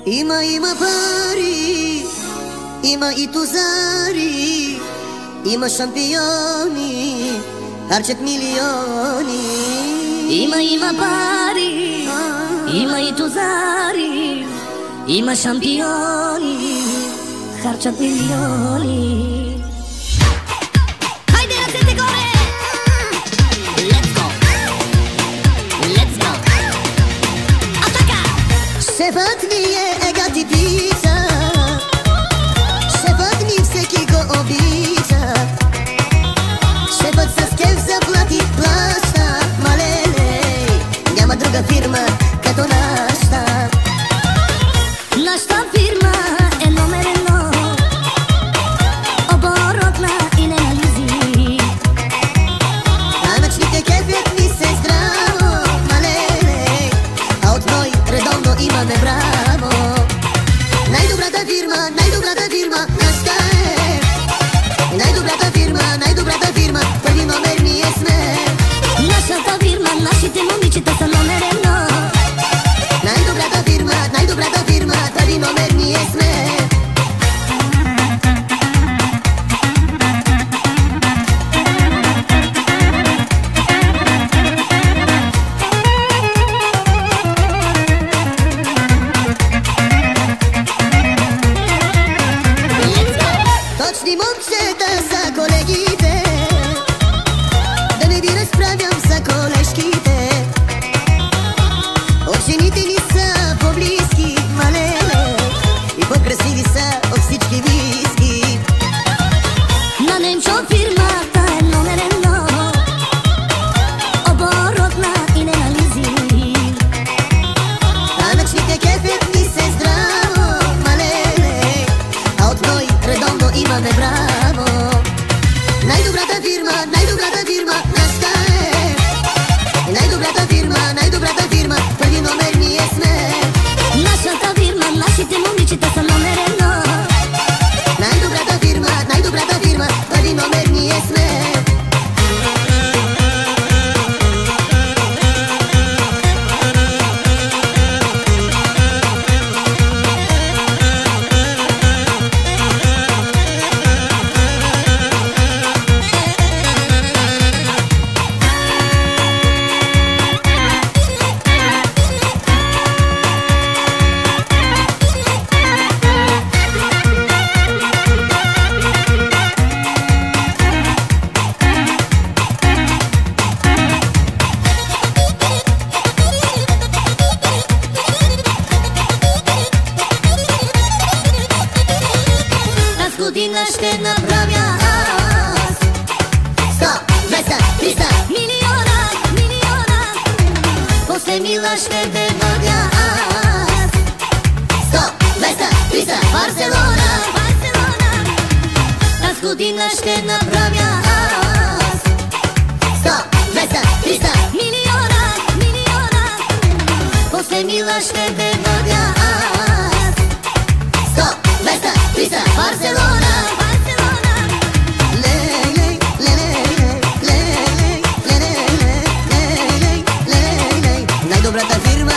Има пари, има и тузари, има шампиони, харчат милиони. Има пари, има и тузари, има шампиони, харчат милиони. Хайде, ръцете горе! Let's go! Let's go! Атака! Шефът ми е гати пица, шефът ми всеки го обича. Шефът с кеф заплати плаща, малеле, няма друга фирма като нашата. Нашата фирма е номер едно, оборотна и не нализи. Данъчните кефят ни се здраво, малеле, а от ной редовно имаме браво. Най-добрата фирма, нашата е. Най-добрата фирма, първи номер ние сме. Нашата фирма, нашите момичета са номер едно. Най-добрата фирма, първи номер ние сме. Точни момчета са колегите, да не ви разправям за колежките. Учените ни са по-близки, малеле, и по-красиви са от всички виски. На Ненчо фирмата е номер едно, оборотна и не нализи. Данъчните кефят ни се здраво, малеле, а от ной редовно имаме браво. Най-добрата фирма, нашата е. Най-добрата фирма, първи номер ние сме. Нашата фирма, нашите момичета са номер едно. Най-добрата фирма, първи номер ние сме. Година ще направя аз 100, 200, 300 милиона. После мила ще те водя аз 100, 200, 300 Барселона. Аз година ще направя аз 100, 200, 300 милиона. После мила ще те водя аз 100, 200, 300 Барселона. Най-добрата фирма,